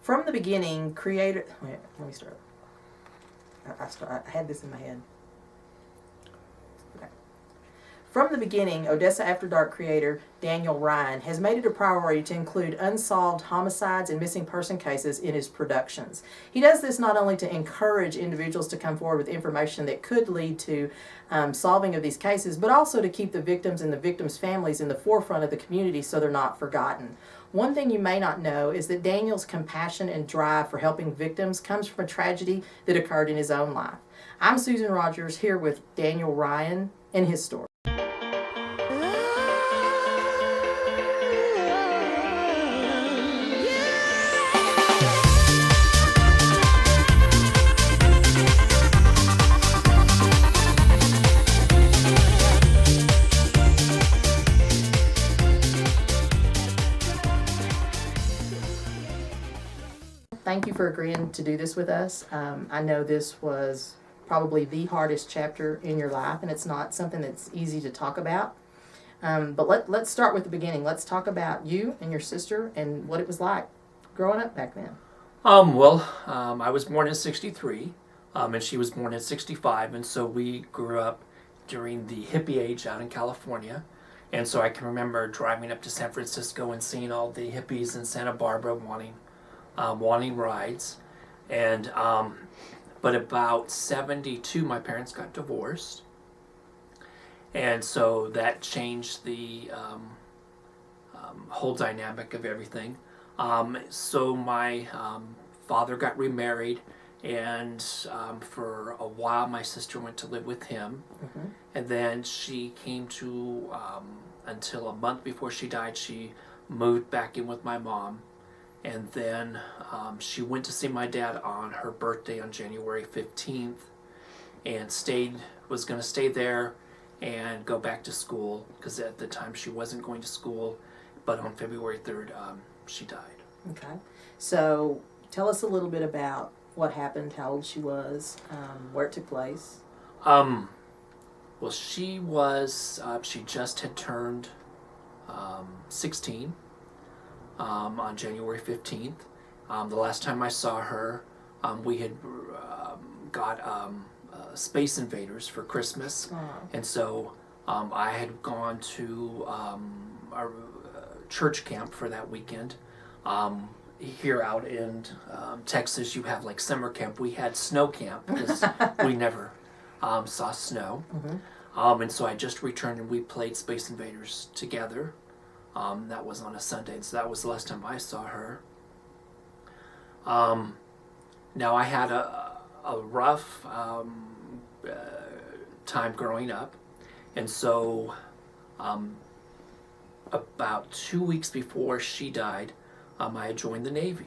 From the beginning, creator... Wait, let me start. I had this in my head. Okay. From the beginning, Odessa After Dark creator Daniel Ryan has made it a priority to include unsolved homicides and missing person cases in his productions. He does this not only to encourage individuals to come forward with information that could lead to solving of these cases, but also to keep the victims and the victims' families in the forefront of the community so they're not forgotten. One thing you may not know is that Daniel's compassion and drive for helping victims comes from a tragedy that occurred in his own life. I'm Susan Rogers, here with Daniel Ryan and his story. Thank you for agreeing to do this with us. I know this was probably the hardest chapter in your life, and it's not something that's easy to talk about. But let's start with the beginning. Let's talk about you and your sister and what it was like growing up back then. I was born in 63, and she was born in 65, and so we grew up during the hippie age out in California. And so I can remember driving up to San Francisco and seeing all the hippies in Santa Barbara wanting rides. And but about 72, my parents got divorced, and so that changed the whole dynamic of everything. So my father got remarried, and for a while my sister went to live with him. Mm-hmm. And then she came to, until a month before she died, she moved back in with my mom. And then she went to see my dad on her birthday on January 15th and was going to stay there and go back to school, because at the time she wasn't going to school. But on February 3rd, she died. Okay. So tell us a little bit about what happened, how old she was, where it took place. Well, she just had turned 16. On January 15th. The last time I saw her, we had got Space Invaders for Christmas. Aww. And so I had gone to a church camp for that weekend. Here out in Texas, you have like summer camp. We had snow camp because we never saw snow. Mm-hmm. And so I just returned and we played Space Invaders together. That was on a Sunday, and so that was the last time I saw her. Now I had a rough time growing up, and so about 2 weeks before she died, I had joined the Navy.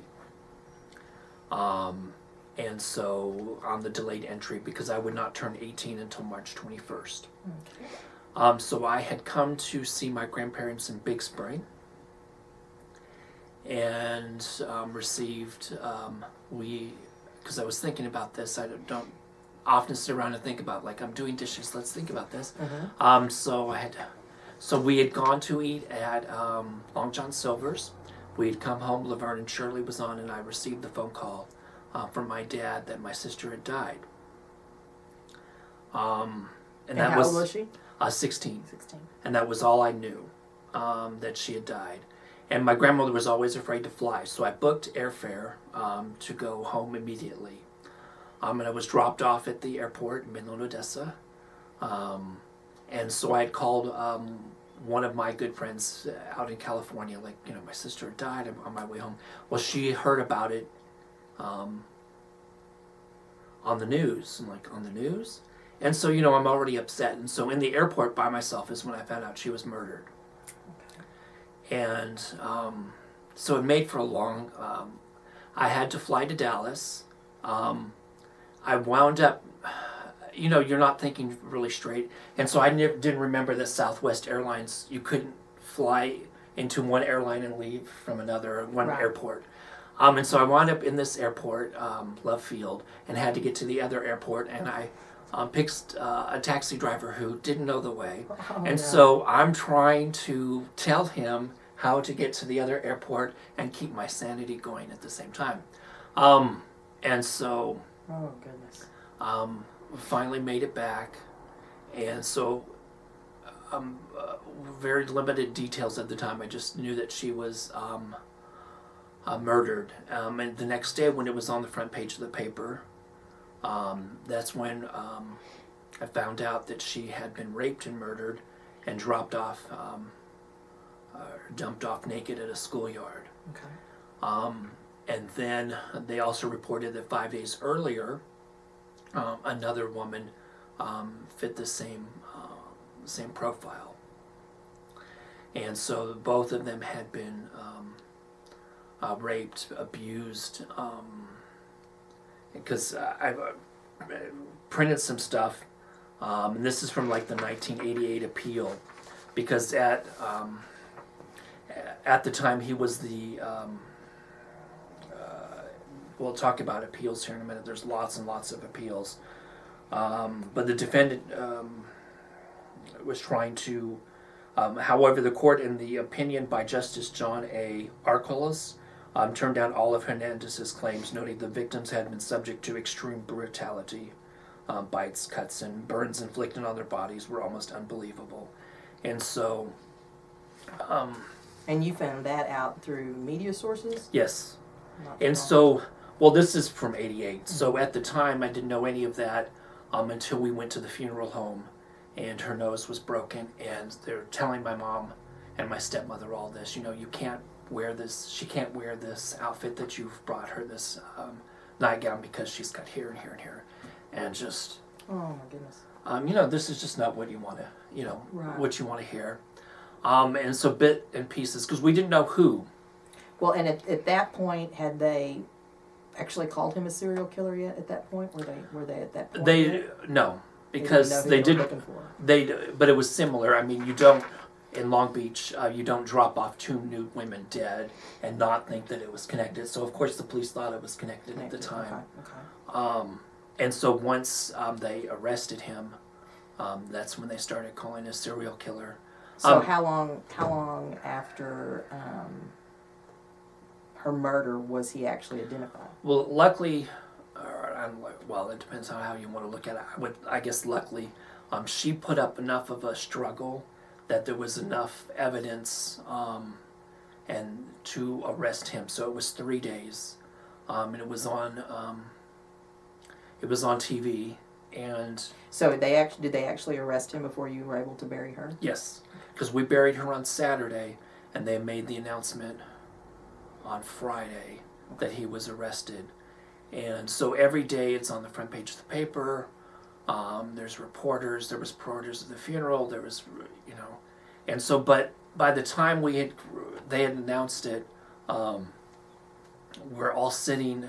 And so on the delayed entry, because I would not turn 18 until March 21st. Okay. So I had come to see my grandparents in Big Spring, and received, because I was thinking about this, I don't often sit around and think about, like, I'm doing dishes, let's think about this. Mm-hmm. So we had gone to eat at Long John Silver's. We had come home, Laverne and Shirley was on, and I received the phone call from my dad that my sister had died. And that how old was she? 16. And that was all I knew, that she had died. And my grandmother was always afraid to fly, so I booked airfare to go home immediately. And I was dropped off at the airport in Midland, Odessa. And so I had called one of my good friends out in California, like, my sister had died, I'm on my way home. Well, she heard about it on the news. I'm like, on the news? And so, I'm already upset. And so in the airport by myself is when I found out she was murdered. Okay. And so it made for a long... I had to fly to Dallas. I wound up... you're not thinking really straight. And so I didn't remember that Southwest Airlines, you couldn't fly into one airline and leave from another, one right. airport. And so I wound up in this airport, Love Field, and had to get to the other airport. And I... picked a taxi driver who didn't know the way. Oh, and no. So I'm trying to tell him how to get to the other airport and keep my sanity going at the same time. And so Oh, goodness. finally made it back. And so very limited details at the time. I just knew that she was murdered. And the next day when it was on the front page of the paper, that's when I found out that she had been raped and murdered and dropped off, dumped off naked at a schoolyard. Okay. And then they also reported that 5 days earlier, another woman fit the same profile. And so both of them had been raped, abused, because I've printed some stuff, and this is from like the 1988 appeal, because at the time he was the we'll talk about appeals here in a minute. There's lots and lots of appeals, but the defendant was trying to, however, the court, in the opinion by Justice John A. Archelaus, turned down all of Hernandez's claims, noting the victims had been subject to extreme brutality. Bites, cuts, and burns inflicted on their bodies were almost unbelievable. And so... and you found that out through media sources? Yes. Not And wrong. so, well, this is from 88. So at the time, I didn't know any of that until we went to the funeral home, and her nose was broken, and they're telling my mom and my stepmother all this. You know, you can't wear this, she can't wear this outfit that you've brought her, this nightgown, because she's got here and here and here. And just, Oh, my goodness. you know, this is just not what you want to, you know, Right. what you want to hear. And so bit and pieces, because we didn't know who. Well, and at that point, had they actually called him a serial killer yet? At that point, were they at that point? They, yet? no, They didn't because know who they were didn't, looking for. but it was similar. I mean, you don't, in Long Beach, you don't drop off 2 nude women dead and not think that it was connected. So of course the police thought it was connected at the time. Okay. And so once they arrested him, that's when they started calling him a serial killer. So how long after her murder was he actually identified? Well, luckily, well, it depends on how you want to look at it. I guess luckily, she put up enough of a struggle that there was enough evidence and to arrest him. So it was 3 days, and it was on TV. And So did they actually arrest him before you were able to bury her? yes, because we buried her on Saturday, and they made the announcement on Friday that he was arrested. And so every day it's on the front page of the paper. There's reporters. There was reporters at the funeral. There was, you know, and so. But by the time they had announced it, we're all sitting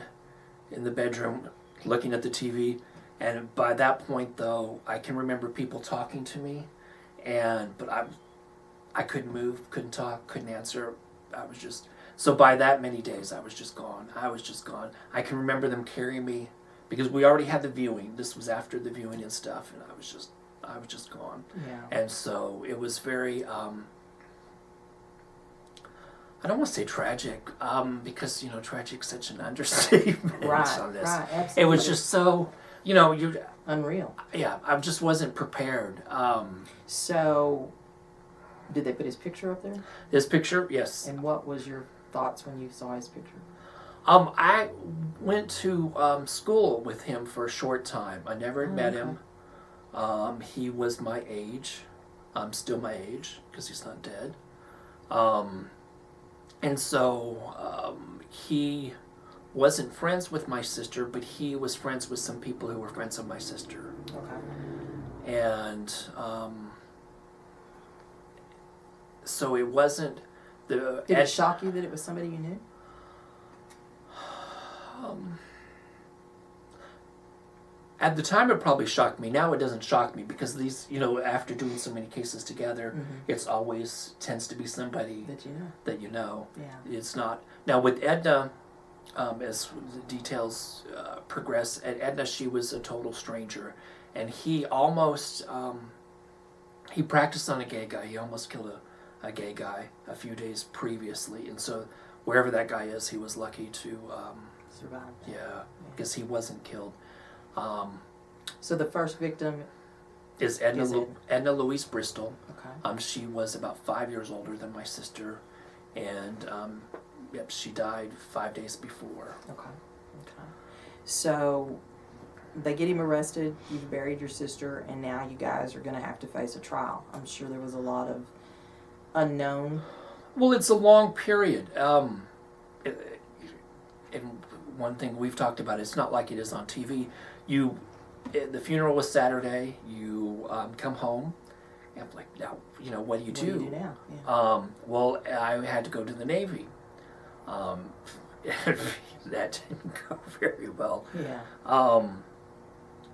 in the bedroom looking at the TV. And by that point, though, I can remember people talking to me, but I couldn't move, couldn't talk, couldn't answer. I was just. So by that many days, I was just gone. I can remember them carrying me, because we already had the viewing. This was after the viewing and stuff, and I was just gone. Yeah. And so it was very, I don't want to say tragic, because, you know, tragic's such an understatement on this. Right, absolutely. It was just so, you know, unreal. yeah, I just wasn't prepared. So, did they put his picture up there? This picture, yes. And what was your thoughts when you saw his picture? I went to school with him for a short time. I never had met him. He was my age, still my age, because he's not dead. And so he wasn't friends with my sister, but he was friends with some people who were friends of my sister. Okay. And so it wasn't the... Did it shock you that it was somebody you knew? At the time, it probably shocked me. Now it doesn't shock me, because these, you know, after doing so many cases together, it's always tends to be somebody that you know. Yeah. It's not. Now with Edna, as the details progress, at Edna, she was a total stranger, and he almost he practiced on a gay guy. He almost killed a gay guy a few days previously, and so wherever that guy is, he was lucky to Survive. yeah, because he wasn't killed. So the first victim Is Edna Louise Bristol. Okay. She was about 5 years older than my sister, and yep, she died 5 days before. Okay. So they get him arrested, you've buried your sister, and now you guys are going to have to face a trial. I'm sure there was a lot of unknown. Well, it's a long period. And one thing we've talked about, it's not like it is on TV. The funeral was Saturday. You come home, and I'm like, now, what do you do? What do you do now? Yeah. Well, I had to go to the Navy. That didn't go very well. Yeah.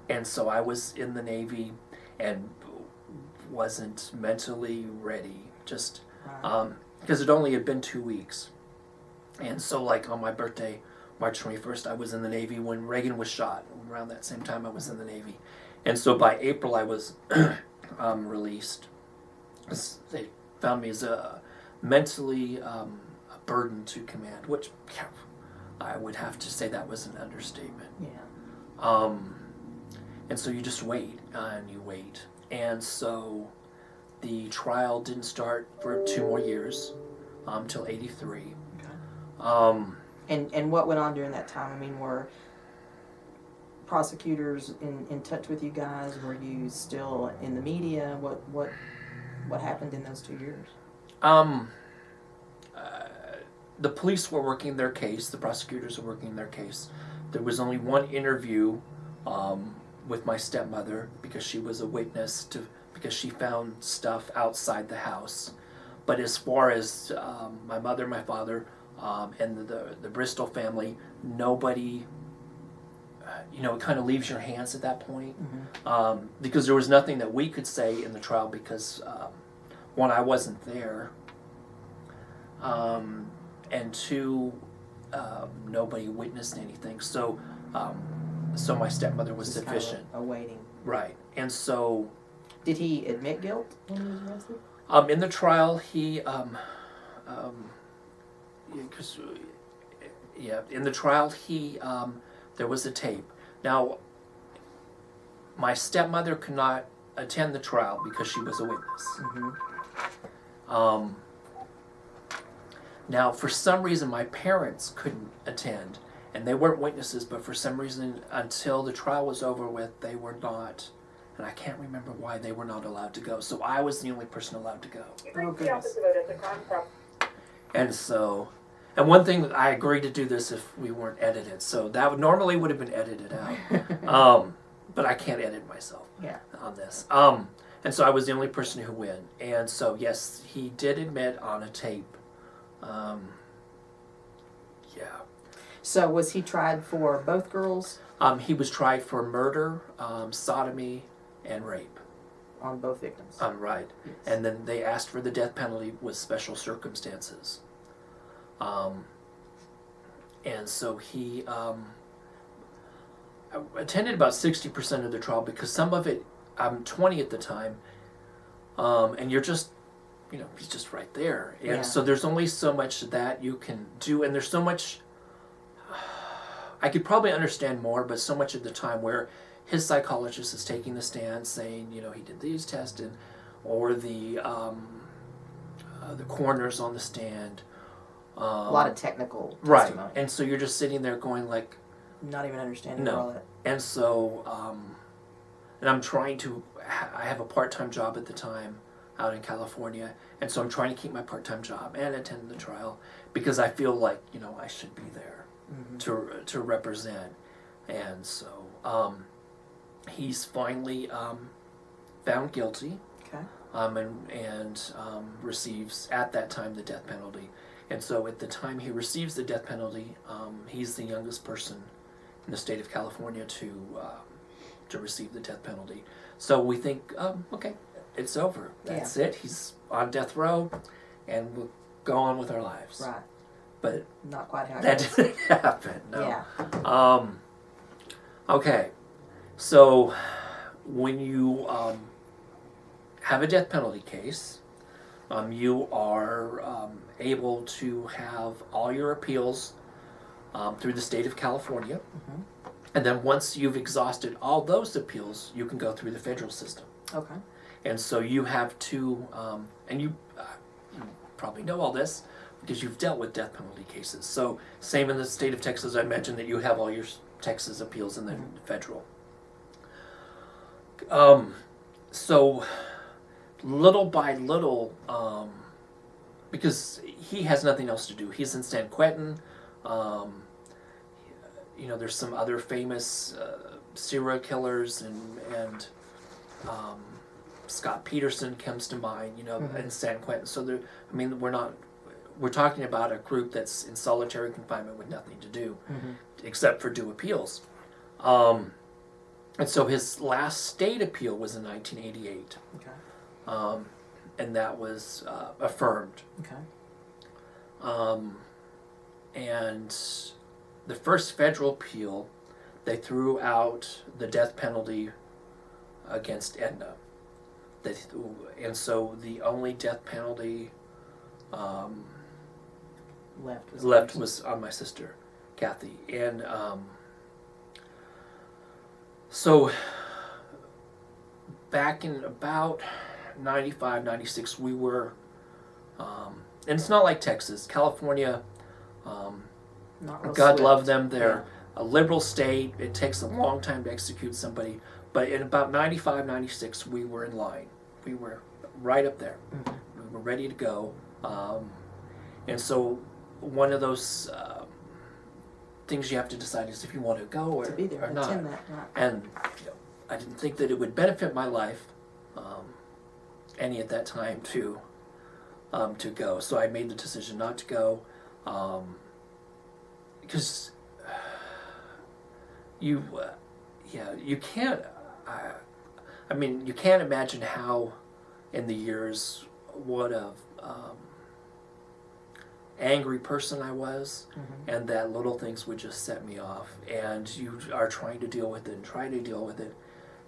And so I was in the Navy and wasn't mentally ready, just because it only had been 2 weeks. And so, like, on my birthday, March 21st, I was in the Navy when Reagan was shot. Around that same time, I was in the Navy. And so by April, I was released. They found me as mentally a burden to command, which I would have to say that was an understatement. Yeah. And so you just wait, and you wait. And so the trial didn't start for 2 more years, till 83. Okay. And what went on during that time? I mean, were prosecutors in touch with you guys? Were you still in the media? What happened in those 2 years? The police were working their case. The prosecutors were working their case. There was only one interview with my stepmother because she was a witness because she found stuff outside the house. But as far as my mother, my father, and the Bristol family, nobody, it kind of leaves your hands at that point. Mm-hmm. Because there was nothing that we could say in the trial because, one, I wasn't there, and two, nobody witnessed anything. So my stepmother was Just sufficient. Kind of awaiting. Right. And so... Did he admit guilt when he was arrested? In the trial, in the trial, there was a tape. Now, my stepmother could not attend the trial because she was a witness. Mm-hmm. Now, for some reason, my parents couldn't attend, and they weren't witnesses, but for some reason, until the trial was over with, they were not, and I can't remember why they were not allowed to go. So I was the only person allowed to go. Oh, goodness. And so, and one thing, I agreed to do this if we weren't edited, so that normally would have been edited out. But I can't edit myself on this. And so I was the only person who went. And so, yes, he did admit on a tape. So was he tried for both girls? He was tried for murder, sodomy, and rape. On both victims? Right. Yes. And then they asked for the death penalty with special circumstances. And so he attended about 60% of the trial because some of it, I'm 20 at the time, and you're just, he's just right there. And so there's only so much that you can do, and there's so much, I could probably understand more, but so much at the time where his psychologist is taking the stand saying, he did these tests, or the coroner's on the stand. A lot of technical right, testimony. and so you're just sitting there going like, not even understanding no. all that. And so, and I'm trying to. I have a part-time job at the time out in California, and so I'm trying to keep my part-time job and attend the trial because I feel like I should be there to represent. And so, he's finally found guilty. Okay. And receives at that time the death penalty. And so at the time he receives the death penalty, he's the youngest person in the state of California to receive the death penalty. So we think, okay, it's over. That's it. He's on death row, and we'll go on with our lives. Right. But not quite how that it didn't happen. No. Yeah. Okay. So when you have a death penalty case, you are able to have all your appeals through the state of California. Mm-hmm. And then once you've exhausted all those appeals, you can go through the federal system. Okay. And so you have to, and you probably know all this because you've dealt with death penalty cases. So same in the state of Texas, I mentioned that you have all your Texas appeals and then Mm-hmm. federal. So little by little, because he has nothing else to do. He's in San Quentin. There's some other famous serial killers, and Scott Peterson comes to mind, Mm-hmm. in San Quentin. So we're talking about a group that's in solitary confinement with nothing to do, Mm-hmm. except for do appeals. And so his last state appeal was in 1988, Okay. and that was affirmed. Okay. And the first federal appeal, they threw out the death penalty against Edna. And so the only death penalty left was on my sister, Kathy. And so back in about 95, 96, we were, and it's not like Texas, California, Not real God swift. love them, they're a liberal state, it takes a long time to execute somebody, but in about 95, 96, we were in line. We were right up there. Mhm. We were ready to go. And so one of those things you have to decide is if you want to go or, To be there, or not. attend that. Right. And I didn't think that it would benefit my life any at that time to go. So I made the decision not to go because you can't. You can't imagine how in the years what a angry person I was, Mm-hmm. and that little things would just set me off, and you are trying to deal with it and trying to deal with it.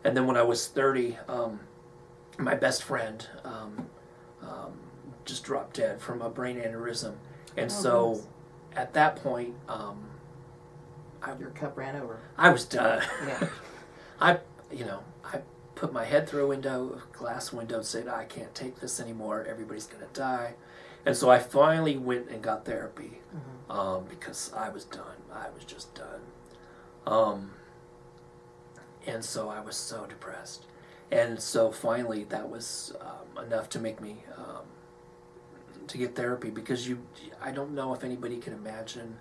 And then when I was 30, my best friend just dropped dead from a brain aneurysm, and so goodness. at that point Your cup ran over. I was done. Yeah. I put my head through a glass window, and said, I can't take this anymore, everybody's gonna die. And so I finally went and got therapy, Mm-hmm. because I was done. I was just done. And so I was so depressed. And so finally that was enough to make me to get therapy, because I don't know if anybody can imagine.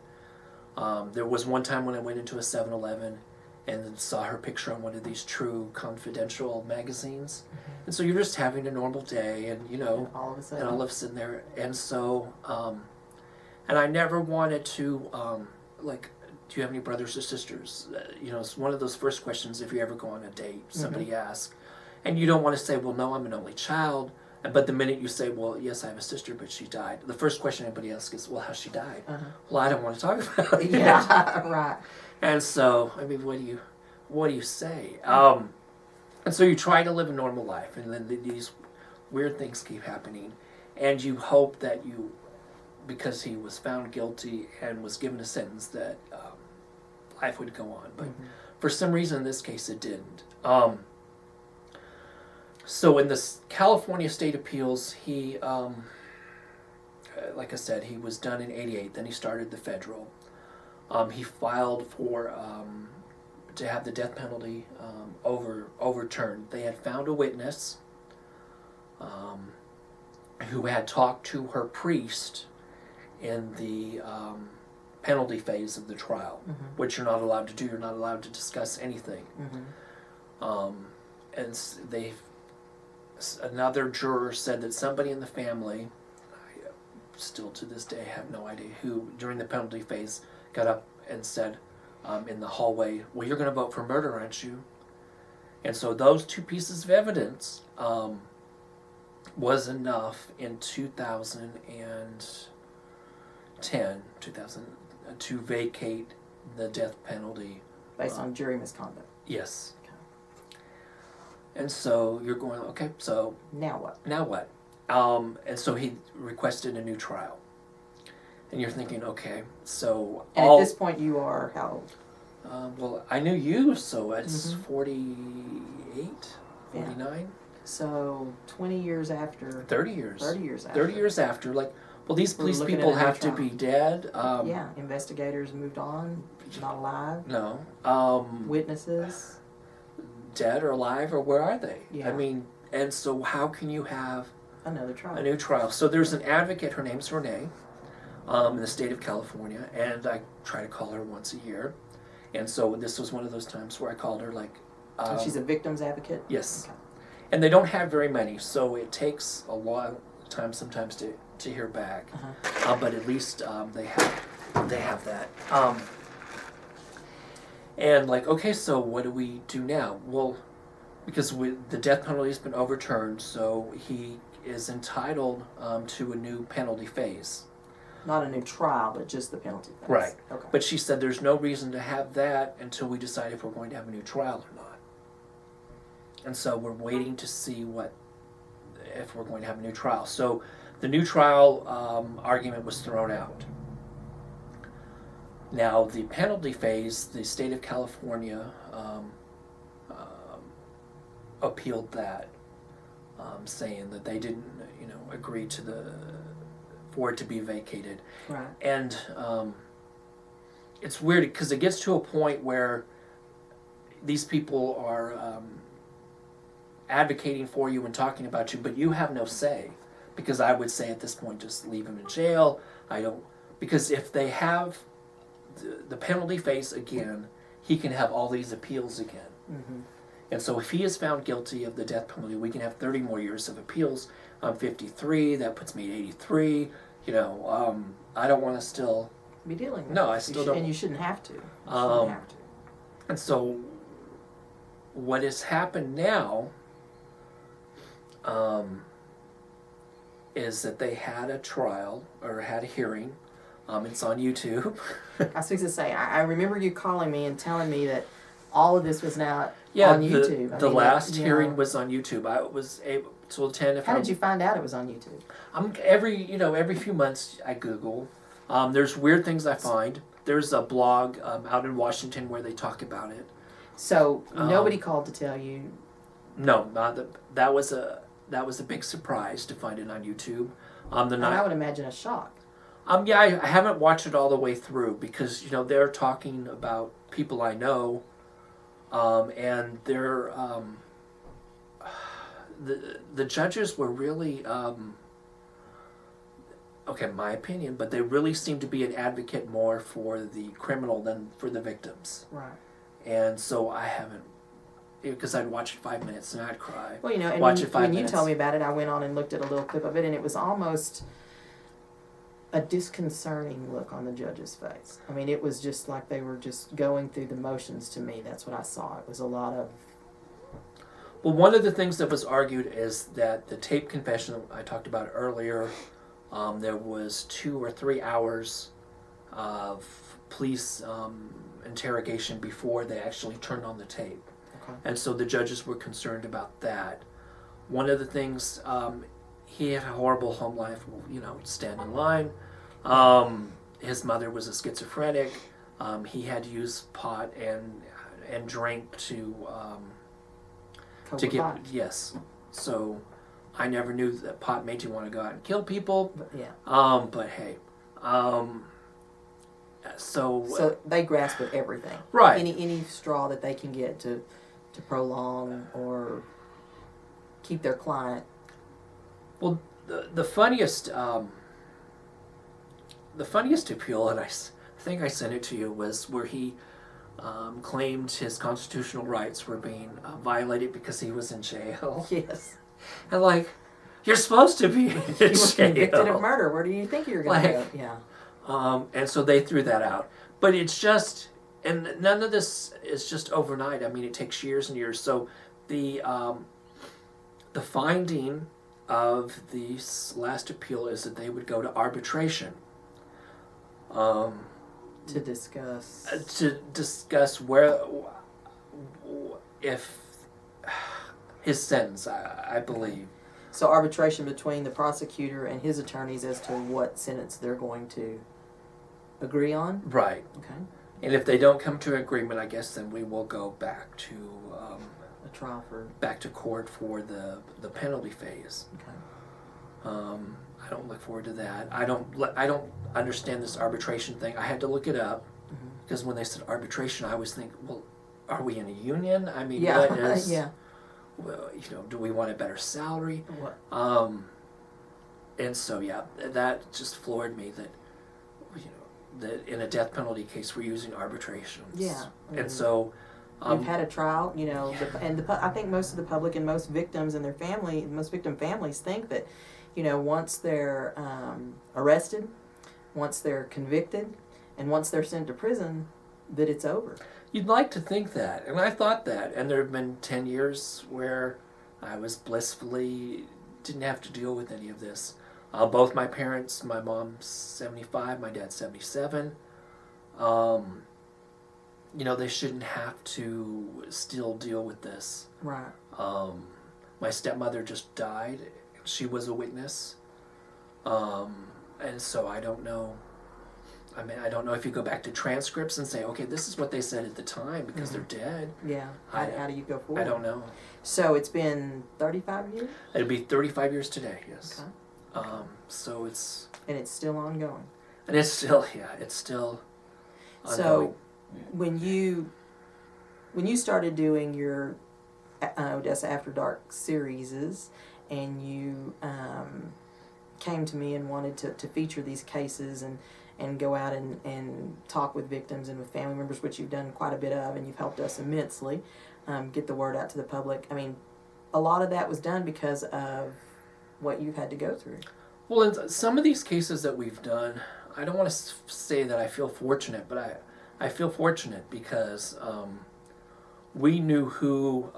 There was one time when I went into a 7-Eleven and saw her picture on one of these True Confidential magazines. Mm-hmm. And so you're just having a normal day, and And all of a sudden. and all of a sudden there. And so, and I never wanted to, do you have any brothers or sisters? It's one of those first questions if you ever go on a date, somebody asks. And you don't want to say, well, no, I'm an only child. But the minute you say, well, yes, I have a sister, but she died, the first question anybody asks is, well, how she died? Uh-huh. Well, I don't want to talk about it. Yeah. Right. And so, what do you say? And so you try to live a normal life, and then these weird things keep happening, and you hope that because he was found guilty and was given a sentence, that life would go on. But for some reason, in this case, it didn't. So in the California State Appeals, he, like I said, he was done in 88. Then he started the federal. He filed for to have the death penalty overturned. They had found a witness who had talked to her priest in the penalty phase of the trial, which you're not allowed to do. You're not allowed to discuss anything. And another juror said that somebody in the family, I still to this day have no idea who, during the penalty phase, got up and said in the hallway, well, you're going to vote for murder, aren't you? And so those two pieces of evidence was enough in 2010 to vacate the death penalty. Based on jury misconduct. Yes. And so you're going, okay, so Now what? now what? And so he requested a new trial. And you're thinking, okay, so And at this point, you are how old? well, I knew you, so it's Mhm. 48, 49? So 20 years after. 30 years. 30 years after. 30 years after, like, well, these We're police looking people at a new have to trial. be dead. Yeah, investigators moved on, not alive. No. Witnesses. Dead or alive, or where are they? Yeah. I mean, and so how can you have Another trial. a new trial? So there's an advocate, her name's Renee, in the state of California, and I try to call her once a year. And so this was one of those times where I called her, like... And she's a victim's advocate? Yes. Okay. And they don't have very many, so it takes a long time sometimes to hear back. Uh-huh. But at least they have that. And like, okay, so what do we do now? Well, because the death penalty has been overturned, so he is entitled to a new penalty phase. Not a new trial, but just the penalty phase. Right. Okay. But she said there's no reason to have that until we decide if we're going to have a new trial or not. And so we're waiting to see if we're going to have a new trial. So the new trial argument was thrown out. Now the penalty phase, the state of California appealed that, saying that they didn't, agree for it to be vacated. Right. And it's weird because it gets to a point where these people are advocating for you and talking about you, but you have no say. Because I would say at this point, just leave him in jail. Because if they have the penalty phase again, he can have all these appeals again. Mm-hmm. And so if he is found guilty of the death penalty, we can have 30 more years of appeals. I'm 53, that puts me at 83. I don't want to still... Be dealing with No, it. I still don't. And you shouldn't have to. And so what has happened now is that they had a trial, or had a hearing. It's on YouTube. I was going to say, I remember you calling me and telling me that all of this was now Yeah, on YouTube. the last hearing was on YouTube. I was able to attend. How did you find out it was on YouTube? Every few months I Google. There's weird things I find. There's a blog out in Washington where they talk about it. So nobody called to tell you? No, that was a big surprise to find it on YouTube. And I would imagine a shock. Yeah, I haven't watched it all the way through because they're talking about people I know, and they're the judges were really okay, in my opinion, but they really seem to be an advocate more for the criminal than for the victims. Right. And so I haven't, because I'd watch it 5 minutes and I'd cry. Well, and when you told me about it, I went on and looked at a little clip of it, and it was almost a disconcerting look on the judge's face. I mean, it was just like they were just going through the motions to me. That's what I saw. It was a lot of... Well, one of the things that was argued is that the tape confession I talked about earlier, there was 2 or 3 hours of police interrogation before they actually turned on the tape. Okay. And so the judges were concerned about that. One of the things, he had a horrible home life, stand in line. His mother was a schizophrenic. He had to use pot and drink to get, yes. So I never knew that pot made you want to go out and kill people. But, yeah. But hey, so they grasp at everything. Right. Any straw that they can get to prolong or keep their client. Well, the funniest appeal, and I think I sent it to you, was where he claimed his constitutional rights were being violated because he was in jail. Yes. And you're supposed to be in jail. He was convicted of murder. Where do you think you're going to go? Yeah. And so they threw that out. But it's just, and none of this is just overnight. I mean, it takes years and years. So the finding of the last appeal is that they would go to arbitration. To discuss. If his sentence, I believe. So arbitration between the prosecutor and his attorneys as to what sentence they're going to agree on? Right. Okay. And if they don't come to an agreement, I guess then we will go back to A trial for... back to court for the penalty phase. Okay. I don't look forward to that. I don't understand this arbitration thing. I had to look it up because when they said arbitration, I always think, well, are we in a union? I mean, Yeah. what is? Yeah. Well, do we want a better salary? What? And so yeah, that just floored me that that in a death penalty case we're using arbitrations. Yeah. And so We've had a trial, Yeah. I think most of the public and most victims and their family, most victim families think that, once they're arrested, once they're convicted, and once they're sent to prison, that it's over. You'd like to think that, and I thought that, and there have been 10 years where I was blissfully didn't have to deal with any of this. Both my parents, my mom's 75, my dad's 77. They shouldn't have to still deal with this. Right. My stepmother just died. She was a witness. And so I don't know. I mean, I don't know if you go back to transcripts and say, okay, this is what they said at the time because they're dead. Yeah. How do you go forward? I don't know. So it's been 35 years? It'll be 35 years today, yes. Okay. So it's... And it's still ongoing. And it's still, it's still ongoing. So when you started doing your Odessa After Dark series and you came to me and wanted to feature these cases and go out and talk with victims and with family members, which you've done quite a bit of, and you've helped us immensely get the word out to the public. I mean, a lot of that was done because of what you've had to go through. Well, in some of these cases that we've done, I don't want to say that I feel fortunate, but I feel fortunate because we knew who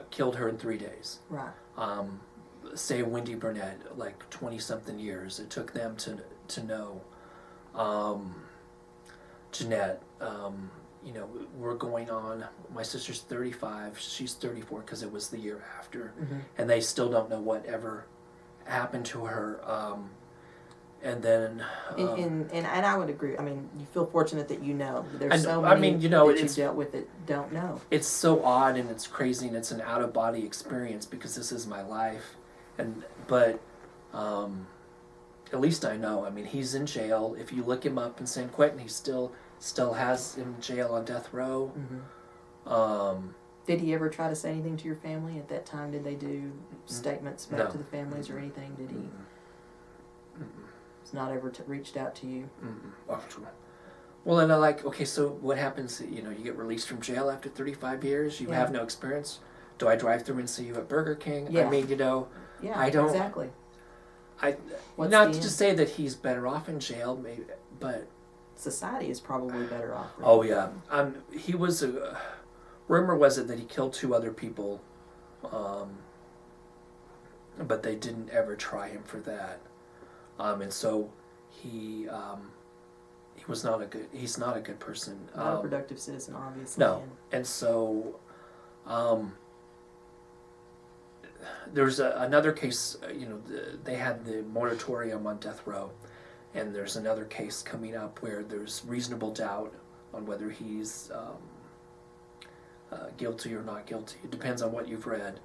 killed her in 3 days. Right. Say Wendy Burnett, like 20-something years. It took them to know. Jeanette, we're going on, my sister's 35, she's 34 because it was the year after. Mm-hmm. And they still don't know whatever happened to her. And then... and I would agree. I mean, you feel fortunate that you know. There's so many that you've dealt with that don't know. It's so odd and it's crazy and it's an out-of-body experience because this is my life. But at least I know. I mean, he's in jail. If you look him up in San Quentin, he still has him in jail on death row. Mm-hmm. Did he ever try to say anything to your family at that time? Did they do statements back to the families or anything? Did he? It's not ever reached out to you? Well, and okay, so what happens? You get released from jail after 35 years. You have no experience. Do I drive through and see you at Burger King? Yeah. I mean, Yeah, I don't exactly. Not to say that he's better off in jail, maybe, but society is probably better off. Right? Oh yeah, he was a. Rumor was it that he killed 2 other people, but they didn't ever try him for that, and so he was not a good. He's not a good person. Not a productive citizen, obviously. No, and so. There's another case, they had the moratorium on death row, and there's another case coming up where there's reasonable doubt on whether he's guilty or not guilty. It depends on what you've read.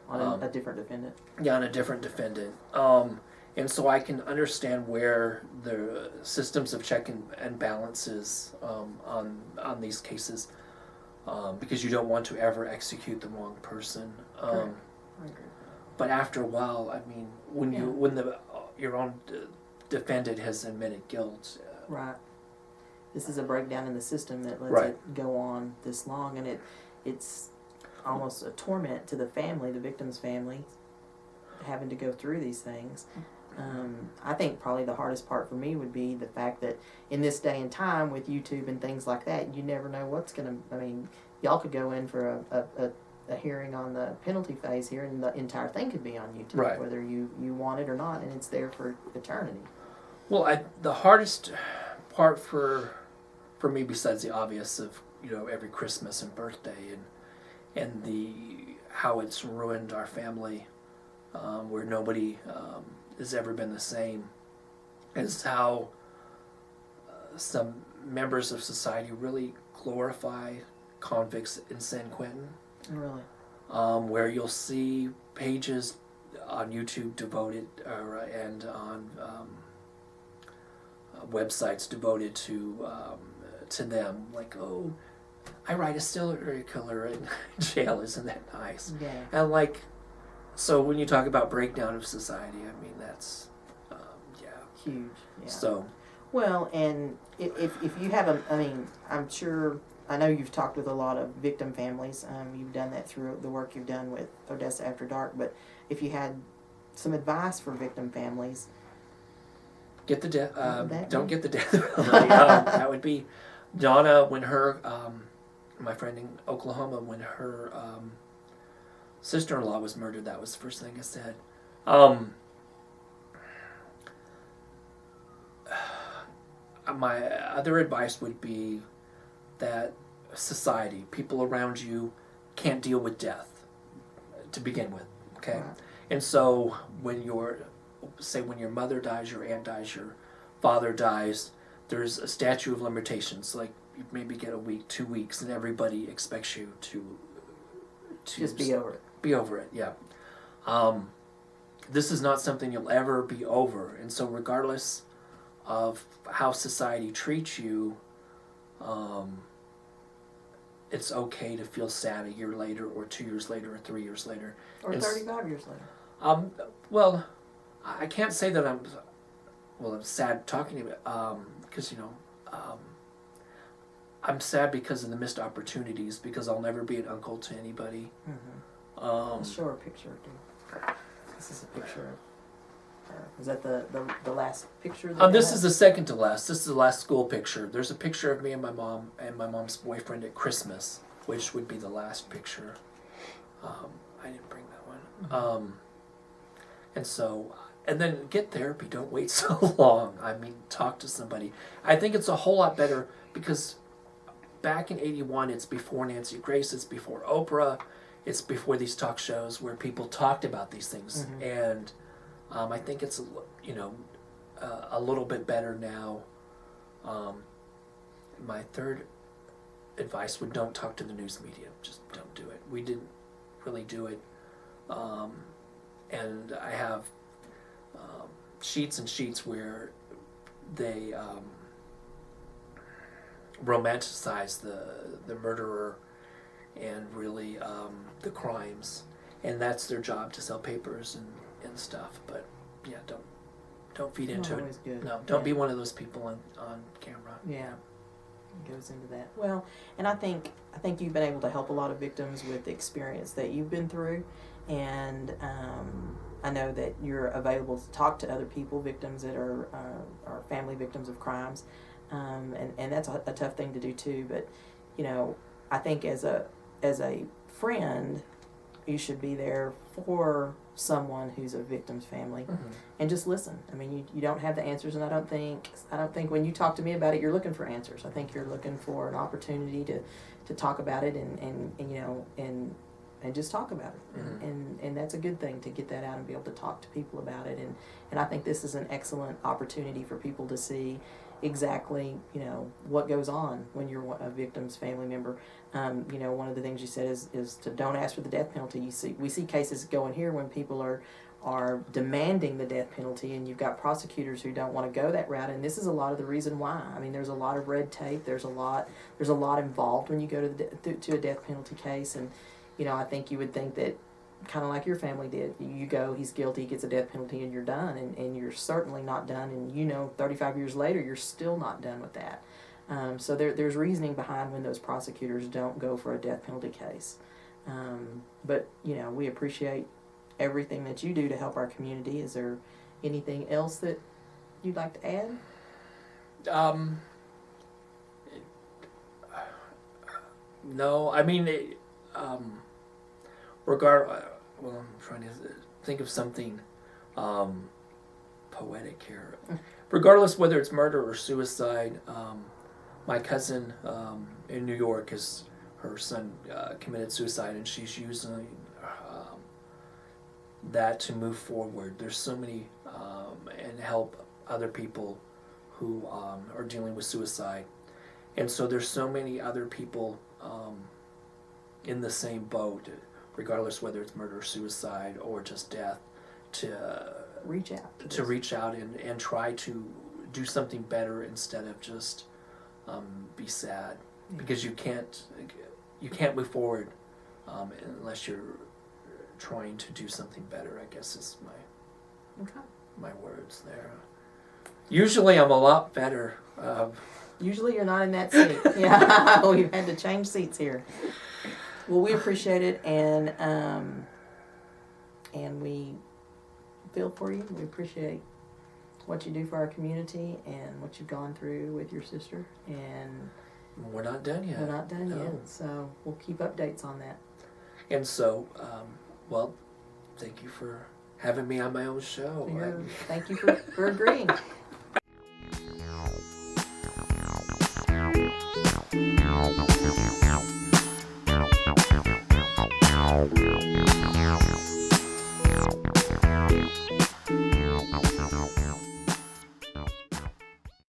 On a different defendant. Yeah, on a different defendant. And so I can understand where the systems of check and balances on these cases, because you don't want to ever execute the wrong person. I agree. But after a while, I mean, when your own defendant has admitted guilt, right. This is a breakdown in the system that lets it go on this long, and it's almost a torment to the family, the victim's family, having to go through these things. I think probably the hardest part for me would be the fact that in this day and time with YouTube and things like that, you never know what's gonna. I mean, y'all could go in for a hearing on the penalty phase here, and the entire thing could be on YouTube, whether you want it or not, and it's there for eternity. Well, the hardest part for me, besides the obvious of every Christmas and birthday and how it's ruined our family, where nobody has ever been the same, is how some members of society really glorify convicts in San Quentin. Really? Where you'll see pages on YouTube devoted, and on websites devoted to them, like, oh, I write a serial killer in jail, isn't that nice? Yeah. And like, so when you talk about breakdown of society, I mean, that's, yeah. Huge. Yeah. So. Well, and if you have I mean, I'm sure, I know you've talked with a lot of victim families. You've done that through the work you've done with Odessa After Dark. But if you had some advice for victim families, Get the death. Don't be? get the death penalty. That would be Donna, when her, my friend in Oklahoma, when her sister-in-law was murdered. That was the first thing I said. My other advice would be that society, people around you, can't deal with death to begin with. Okay, Right. And so when when your mother dies, your aunt dies, your father dies, there's a statute of limitations. Like, you maybe get a week, 2 weeks, and everybody expects you to Just be over it. Be over it, yeah. This is not something you'll ever be over, and so regardless of how society treats you, it's okay to feel sad a year later, or 2 years later, or 3 years later, Or It's- 35 years later. Well, I can't say that I'm sad talking about it, because I'm sad because of the missed opportunities, because I'll never be an uncle to anybody. Mm-hmm. Um, Let's show her a picture. This is a picture of her. Is that the last picture? this is the second to last. This is the last school picture. There's a picture of me and my mom and my mom's boyfriend at Christmas, which would be the last picture. I didn't bring that one. Mm-hmm. And so, and then get therapy. Don't wait so long. I mean, talk to somebody. I think it's a whole lot better because back in '81, it's before Nancy Grace, it's before Oprah, it's before these talk shows where people talked about these things. Mm-hmm. And I think it's a little bit better now. My third advice would, don't talk to the news media. Just don't do it. We didn't really do it. And I have sheets and sheets where they romanticize the murderer and really the crimes, and that's their job, to sell papers and stuff. But yeah, don't feed into Always it. good. No, don't Yeah. be one of those people on camera. Yeah, it goes into that. Well, and I think you've been able to help a lot of victims with the experience that you've been through, and I know that you're available to talk to other people, victims that are family victims of crimes, and that's a tough thing to do too. But I think as a friend, you should be there for someone who's a victim's family, Mm-hmm. and just listen. I mean, you don't have the answers, and I don't think when you talk to me about it, you're looking for answers. I think you're looking for an opportunity to talk about it and just talk about it. Mm-hmm. And that's a good thing, to get that out and be able to talk to people about it. And I think this is an excellent opportunity for people to see exactly, what goes on when you're a victim's family member. One of the things you said is to don't ask for the death penalty. We see cases going here when people are demanding the death penalty, and you've got prosecutors who don't want to go that route, and this is a lot of the reason why. I mean, there's a lot of red tape. There's a lot involved when you go to a death penalty case, and I think you would think that, kind of like your family did, you go, he's guilty, he gets a death penalty, and you're done, and you're certainly not done, and 35 years later, you're still not done with that. So there's reasoning behind when those prosecutors don't go for a death penalty case. But we appreciate everything that you do to help our community. Is there anything else that you'd like to add? No, I mean, I'm trying to think of something poetic here. Regardless whether it's murder or suicide, my cousin in New York, her son committed suicide, and she's using that to move forward. There's so many, and help other people who are dealing with suicide. And so there's so many other people in the same boat, regardless whether it's murder, suicide, or just death, to Reach out. reach out and try to do something better instead of just be sad. Yeah. Because you can't move forward unless you're trying to do something better, I guess is Okay. my words there. Usually I'm a lot better. Usually you're not in that seat. Yeah, we've had to change seats here. Well, we appreciate it, and we feel for you. We appreciate what you do for our community and what you've gone through with your sister, and We're not done yet. we're not done No. yet. So we'll keep updates on that. And so, well, thank you for having me on my own show. Thank you for agreeing.